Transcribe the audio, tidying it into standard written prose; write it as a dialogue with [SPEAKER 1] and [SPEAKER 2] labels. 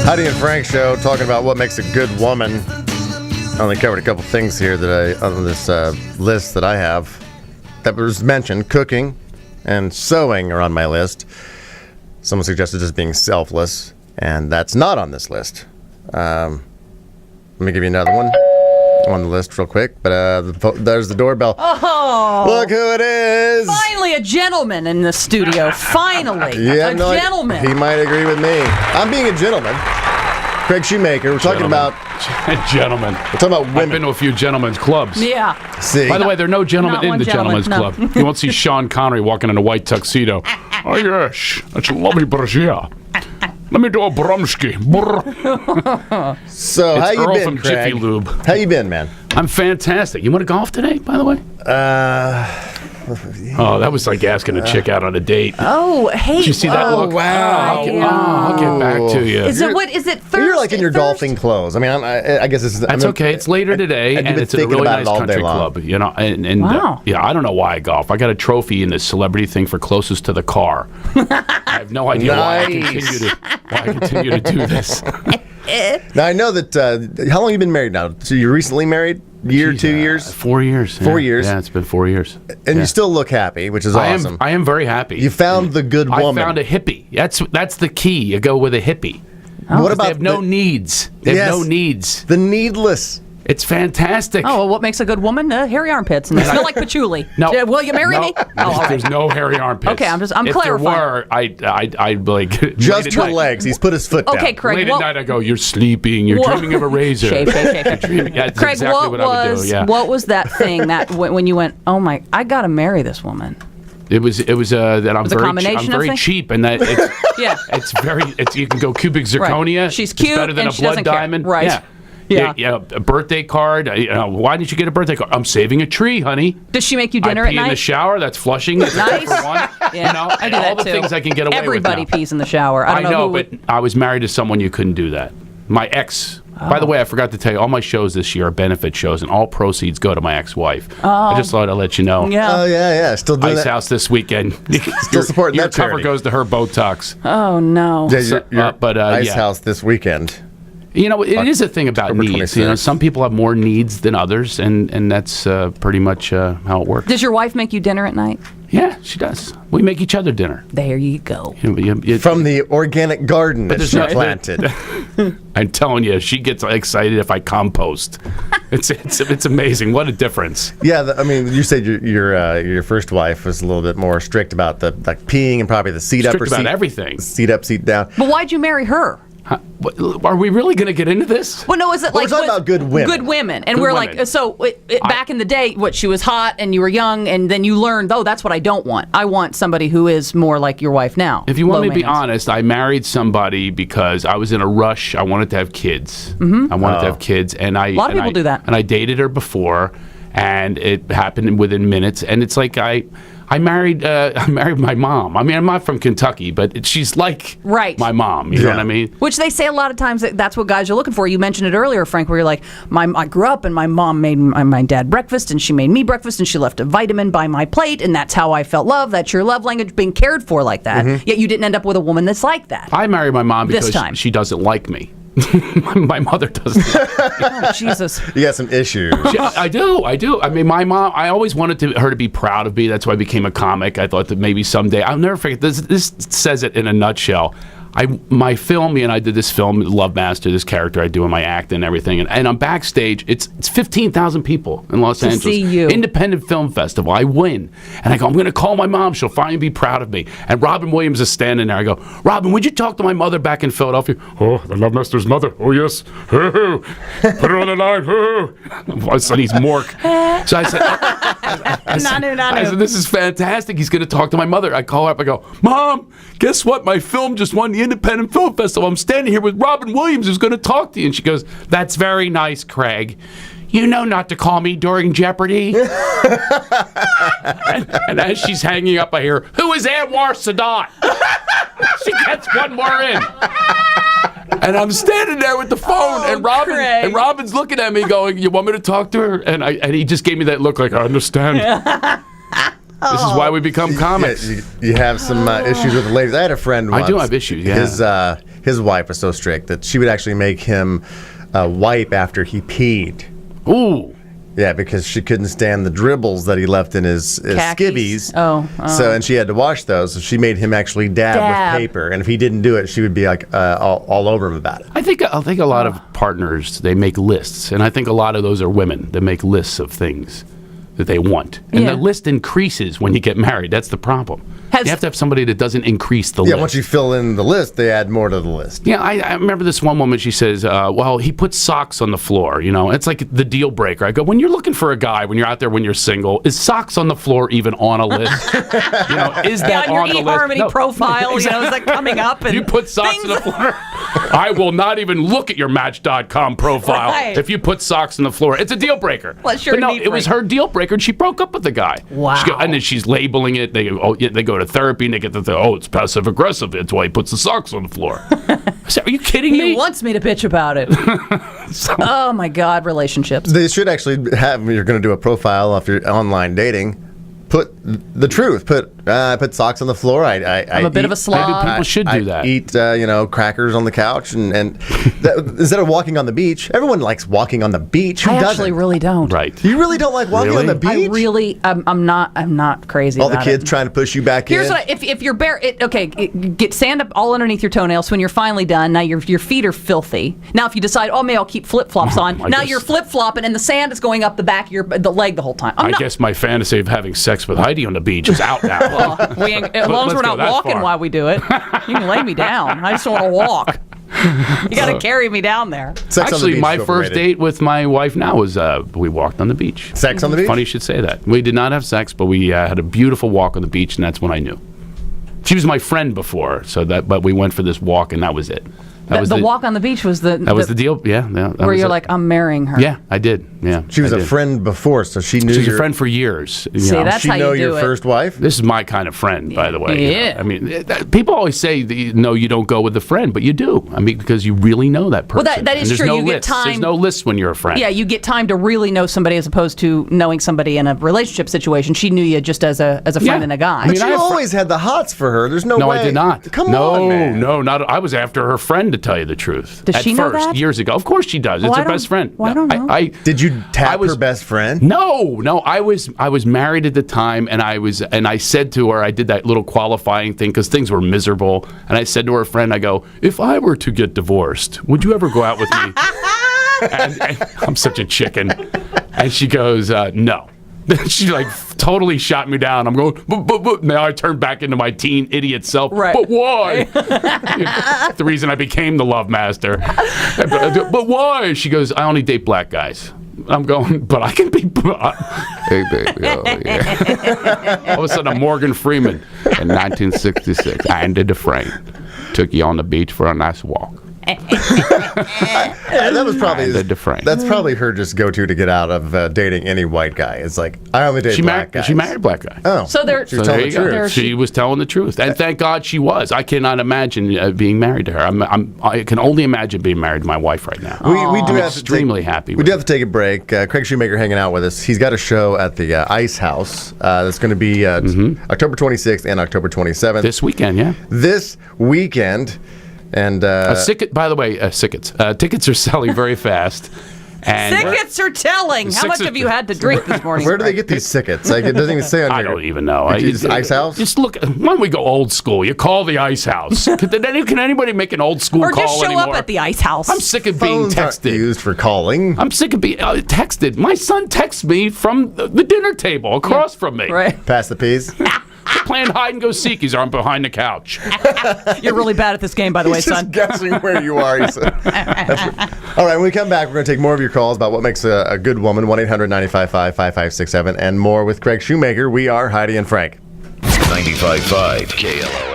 [SPEAKER 1] Heidi and Frank show, talking about what makes a good woman. I only covered a couple things here that on this list that I have that was mentioned. Cooking and sewing are on my list. Someone suggested just being selfless, and that's not on this list. Let me give you another one on the list real quick, but there's the doorbell.
[SPEAKER 2] Oh!
[SPEAKER 1] Look who it is!
[SPEAKER 2] Finally, a gentleman in the studio. Finally, a gentleman.
[SPEAKER 1] He might agree with me. I'm being a gentleman. Craig Shoemaker. We're talking about
[SPEAKER 3] gentlemen.
[SPEAKER 1] We're talking about women.
[SPEAKER 3] I've been to a few gentlemen's clubs.
[SPEAKER 2] Yeah.
[SPEAKER 1] See.
[SPEAKER 3] By the way, there are no gentlemen in the gentlemen's club. You won't see Sean Connery walking in a white tuxedo. Oh yes, that's a lovely brazier. Let me do a brumski.
[SPEAKER 1] So
[SPEAKER 3] it's
[SPEAKER 1] how you
[SPEAKER 3] Earl
[SPEAKER 1] been,
[SPEAKER 3] from
[SPEAKER 1] Craig?
[SPEAKER 3] Jiffy Lube.
[SPEAKER 1] How you been, man?
[SPEAKER 3] I'm fantastic. You want to golf today, by the way? Oh, that was like asking a chick out on a date.
[SPEAKER 2] Oh, hey.
[SPEAKER 3] Did you see that look?
[SPEAKER 1] Wow.
[SPEAKER 3] I'll get back to you.
[SPEAKER 2] Is it Thursday?
[SPEAKER 1] You're like in your golfing clothes. I mean, I guess it's...
[SPEAKER 3] That's okay. It's later today, and it's a really nice country club. You know, and
[SPEAKER 2] wow.
[SPEAKER 3] I don't know why I golf. I got a trophy in this celebrity thing for closest to the car. I have no idea why I continue to do this.
[SPEAKER 1] Now, I know that... how long have you been married now? So you recently married? Year, 2 years?
[SPEAKER 3] 4 years.
[SPEAKER 1] 4 years?
[SPEAKER 3] Yeah, it's been 4 years.
[SPEAKER 1] And you still look happy, which is awesome.
[SPEAKER 3] I am very happy.
[SPEAKER 1] You found the good woman.
[SPEAKER 3] I found a hippie. That's the key. You go with a hippie.
[SPEAKER 1] What about
[SPEAKER 3] they have no needs. They have no needs.
[SPEAKER 1] The needless.
[SPEAKER 3] It's fantastic.
[SPEAKER 2] Oh, well, what makes a good woman? Hairy armpits, and they smell like patchouli.
[SPEAKER 3] No.
[SPEAKER 2] Will you marry me? Oh,
[SPEAKER 3] there's no hairy armpits.
[SPEAKER 2] Okay, I'm
[SPEAKER 3] if
[SPEAKER 2] clarifying.
[SPEAKER 3] If there were, I'd like...
[SPEAKER 1] Just her legs. He's put his foot down.
[SPEAKER 2] Okay, Craig.
[SPEAKER 3] Late at night, I go, you're sleeping. You're dreaming of a razor.
[SPEAKER 2] Shave.
[SPEAKER 3] That's
[SPEAKER 2] Craig,
[SPEAKER 3] exactly what I would do. Yeah.
[SPEAKER 2] What was that thing that when you went, oh my, I got to marry this woman?
[SPEAKER 3] It was that I'm very cheap, and that it's it's you can go cubic zirconia.
[SPEAKER 2] Right. She's cute,
[SPEAKER 3] it's better than
[SPEAKER 2] and
[SPEAKER 3] a blood diamond.
[SPEAKER 2] Right.
[SPEAKER 3] Yeah, a birthday card. Why didn't you get a birthday card? I'm saving a tree, honey.
[SPEAKER 2] Does she make you dinner at night?
[SPEAKER 3] I pee in the shower. That's flushing. That's
[SPEAKER 2] nice.
[SPEAKER 3] For one.
[SPEAKER 2] Yeah,
[SPEAKER 3] you know,
[SPEAKER 2] I do that
[SPEAKER 3] all the
[SPEAKER 2] too.
[SPEAKER 3] things I can get away
[SPEAKER 2] Everybody
[SPEAKER 3] with now.
[SPEAKER 2] pees in the shower. I don't know
[SPEAKER 3] but I was married to someone you couldn't do that. My ex. By the way, I forgot to tell you, all my shows this year are benefit shows, and all proceeds go to my ex-wife. I just thought I'd let you know.
[SPEAKER 2] Yeah.
[SPEAKER 1] Oh, yeah. Still doing
[SPEAKER 3] Ice
[SPEAKER 1] that.
[SPEAKER 3] House this weekend.
[SPEAKER 1] Still supporting
[SPEAKER 3] your
[SPEAKER 1] that
[SPEAKER 3] cover
[SPEAKER 1] charity.
[SPEAKER 3] goes to her Botox.
[SPEAKER 2] Oh, no.
[SPEAKER 1] Yeah, Ice House this weekend.
[SPEAKER 3] You know, it is a thing about
[SPEAKER 1] October
[SPEAKER 3] needs.
[SPEAKER 1] 26th.
[SPEAKER 3] You know, some people have more needs than others, and that's pretty much how it works.
[SPEAKER 2] Does your wife make you dinner at night?
[SPEAKER 3] Yeah, she does. We make each other dinner.
[SPEAKER 2] There you go.
[SPEAKER 1] From the organic garden that she planted.
[SPEAKER 3] I'm telling you, she gets excited if I compost. It's amazing. What a difference.
[SPEAKER 1] Yeah, I mean, you said your first wife was a little bit more strict about the peeing and probably the seat up or
[SPEAKER 3] about
[SPEAKER 1] seat
[SPEAKER 3] everything.
[SPEAKER 1] Seat up, seat down.
[SPEAKER 2] But why'd you marry her?
[SPEAKER 3] Are we really going to get into this?
[SPEAKER 2] Well, no, is it
[SPEAKER 1] we're talking about good women.
[SPEAKER 2] Good women. And
[SPEAKER 3] Good
[SPEAKER 2] we're
[SPEAKER 3] women.
[SPEAKER 2] like, so back in the day, she was hot and you were young, and then you learned, that's what I don't want. I want somebody who is more like your wife now.
[SPEAKER 3] If you want me to be
[SPEAKER 2] maintenance.
[SPEAKER 3] honest, I married somebody because I was in a rush. I wanted to have kids. I wanted to have kids. And
[SPEAKER 2] a lot of people do that.
[SPEAKER 3] And I dated her before, and it happened within minutes. And it's like I married my mom. I mean, I'm not from Kentucky, but she's like my mom. You know what I mean?
[SPEAKER 2] Which they say a lot of times that's what guys are looking for. You mentioned it earlier, Frank, where you're like, I grew up and my mom made my dad breakfast and she made me breakfast and she left a vitamin by my plate and that's how I felt love. That's your love language, being cared for like that. Yet you didn't end up with a woman that's like that.
[SPEAKER 3] I married my mom because she doesn't like me. My mother doesn't.
[SPEAKER 2] Oh, Jesus.
[SPEAKER 1] You got some issues.
[SPEAKER 3] I do. I mean, my mom, I always wanted her to be proud of me. That's why I became a comic. I thought that maybe someday, I'll never forget, this says it in a nutshell. My film, and I did this film, Love Master, this character I do in my act and everything, and I'm backstage. It's 15,000 people in Los Angeles.
[SPEAKER 2] See you.
[SPEAKER 3] Independent Film Festival. I win. And I go, I'm going to call my mom. She'll finally be proud of me. And Robin Williams is standing there. I go, Robin, would you talk to my mother back in Philadelphia? Oh, the Love Master's mother. Oh, yes. Put her on the line. My son, he's Mork. So I said, I said, this is fantastic. He's going to talk to my mother. I call her up. I go, Mom, guess what? My film just won the Independent Film Festival. I'm standing here with Robin Williams who's going to talk to you. And she goes, that's very nice, Craig. You know not to call me during Jeopardy. and as she's hanging up, I hear, who is Anwar Sadat? She gets one more in. And I'm standing there with the phone, and Robin's looking at me going, you want me to talk to her? And he just gave me that look like, I understand. This is why we become comics.
[SPEAKER 1] Yeah, you have some issues with the ladies. I had a friend once.
[SPEAKER 3] I do have issues, yeah.
[SPEAKER 1] His wife was so strict that she would actually make him wipe after he peed.
[SPEAKER 3] Ooh.
[SPEAKER 1] Yeah, because she couldn't stand the dribbles that he left in his skivvies.
[SPEAKER 2] Oh.
[SPEAKER 1] So, and she had to wash those. So she made him actually dab with paper. And if he didn't do it, she would be like all over him about it.
[SPEAKER 3] I think a lot of partners, they make lists. And I think a lot of those are women that make lists of things that they want. And the list increases when you get married. That's the problem. You have to have somebody that doesn't increase the list.
[SPEAKER 1] Yeah, once you fill in the list, they add more to the list.
[SPEAKER 3] Yeah, I remember this one woman, she says, well, he puts socks on the floor. You know, it's like the deal breaker. I go, when you're looking for a guy, when you're out there, when you're single, is socks on the floor even on a list? You know, is that on the list?
[SPEAKER 2] On your eHarmony profile,
[SPEAKER 3] exactly.
[SPEAKER 2] is that coming up? And
[SPEAKER 3] you put socks on the floor? I will not even look at your Match.com profile if you put socks on the floor. It's a deal breaker.
[SPEAKER 2] Well, sure,
[SPEAKER 3] but no, it was her deal breaker, and she broke up with the guy.
[SPEAKER 2] Wow.
[SPEAKER 3] And then she's labeling it. They go to therapy, and they get it's passive aggressive. That's why he puts the socks on the floor. I said, are you kidding me?
[SPEAKER 2] He wants me to bitch about it. Oh my God, relationships.
[SPEAKER 1] They should actually have, when you're going to do a profile of your online dating, put the truth. I put socks on the floor.
[SPEAKER 2] I'm a bit of a slob.
[SPEAKER 3] Maybe people should do that.
[SPEAKER 1] Eat crackers on the couch and instead of walking on the beach. Everyone likes walking on the beach. Who
[SPEAKER 2] I
[SPEAKER 1] doesn't?
[SPEAKER 2] actually really don't.
[SPEAKER 3] Right.
[SPEAKER 1] You really don't like walking on the beach?
[SPEAKER 2] I'm not crazy.
[SPEAKER 1] All the
[SPEAKER 2] about
[SPEAKER 1] kids
[SPEAKER 2] it.
[SPEAKER 1] trying to push you back
[SPEAKER 2] Here's
[SPEAKER 1] in.
[SPEAKER 2] what if you're bare, get sand up all underneath your toenails. So when you're finally done, now your feet are filthy. Now if you decide, maybe I'll keep flip flops on. Now you're flip flopping and the sand is going up the back of the leg the whole time.
[SPEAKER 3] I guess my fantasy of having sex with Heidi on the beach is out now.
[SPEAKER 2] Well, as long as we're not walking while we do it, you can lay me down. I just want to walk. You got to carry me down there.
[SPEAKER 3] Actually, my first date with my wife now was we walked on the beach.
[SPEAKER 1] Sex on the beach?
[SPEAKER 3] Funny you should say that. We did not have sex, but we had a beautiful walk on the beach, and that's when I knew. She was my friend before, but we went for this walk, and that was it.
[SPEAKER 2] The walk on the beach was the
[SPEAKER 3] deal. Yeah,
[SPEAKER 2] where you're like, I'm marrying her.
[SPEAKER 3] Yeah, I did. Yeah,
[SPEAKER 1] she was a friend before, so she knew.
[SPEAKER 3] She was a friend for years.
[SPEAKER 2] That's how you do it.
[SPEAKER 1] She know your first wife.
[SPEAKER 3] This is my kind of friend, by the way.
[SPEAKER 2] Yeah.
[SPEAKER 3] I mean, people always say that, you don't go with a friend, but you do. I mean, because you really know that person.
[SPEAKER 2] Well, that is
[SPEAKER 3] and
[SPEAKER 2] true.
[SPEAKER 3] No
[SPEAKER 2] you
[SPEAKER 3] lists.
[SPEAKER 2] get time.
[SPEAKER 3] There's no lists when you're a friend.
[SPEAKER 2] Yeah, you get time to really know somebody as opposed to knowing somebody in a relationship situation. She knew you just as a friend and a guy.
[SPEAKER 1] But you always had the hots for her. There's no way.
[SPEAKER 3] No, I did not.
[SPEAKER 1] Come on, man.
[SPEAKER 3] No, not. I was after her friend, to tell you the truth.
[SPEAKER 2] Does she know that?
[SPEAKER 3] Years ago. Of course she does. It's her best friend.
[SPEAKER 2] Well, I don't know.
[SPEAKER 1] Did you tap her best friend?
[SPEAKER 3] No. I was married at the time, and I said to her, I did that little qualifying thing because things were miserable, and I said to her friend, I go, if I were to get divorced, would you ever go out with me? and I'm such a chicken. And she goes, no. She totally shot me down. I'm going, but now I turn back into my teen idiot self.
[SPEAKER 2] Right.
[SPEAKER 3] But why? The reason I became the love master. But why? She goes, I only date black guys. I'm going, but I can be. Hey, baby. Oh, yeah. All of a sudden, I'm Morgan Freeman. In 1966, I ended Frank. Took you on the beach for a nice walk.
[SPEAKER 1] That was probably that's probably her just go-to to get out of dating any white guy. It's like, I only date black guys.
[SPEAKER 3] She married a black guy.
[SPEAKER 1] Oh,
[SPEAKER 2] so there
[SPEAKER 3] you go. She was telling the truth, and thank God she was. I cannot imagine being married to her. I can only imagine being married to my wife right now.
[SPEAKER 1] We do
[SPEAKER 3] I'm
[SPEAKER 1] have
[SPEAKER 3] extremely happy.
[SPEAKER 1] We do have to take a break. Craig Shoemaker hanging out with us. He's got a show at the Ice House. That's going to be October 26th and October 27th.
[SPEAKER 3] This weekend, yeah.
[SPEAKER 1] This weekend. And
[SPEAKER 3] by the way, tickets are selling very fast. And
[SPEAKER 2] tickets are telling. How much have you had to drink this morning?
[SPEAKER 1] Where do they get these tickets? Like, it doesn't even say on
[SPEAKER 3] I don't even know.
[SPEAKER 1] Ice House?
[SPEAKER 3] Just look. Why don't we go old school? You call the Ice House. Can anybody make an old school call anymore?
[SPEAKER 2] Or just show up at the Ice House.
[SPEAKER 3] I'm sick of being texted.
[SPEAKER 1] Used for calling.
[SPEAKER 3] I'm sick of being texted. My son texts me from the dinner table across from me.
[SPEAKER 1] Right. Pass the peas.
[SPEAKER 3] Playing hide and go seek. He's behind the couch.
[SPEAKER 2] You're really bad at this game, by the way, son.
[SPEAKER 1] Just guessing where you are. All right, when we come back, we're going to take more of your calls about what makes a good woman. 1-800-955-5567 and more with Craig Shoemaker. We are Heidi and Frank.
[SPEAKER 4] 95.5 KLO.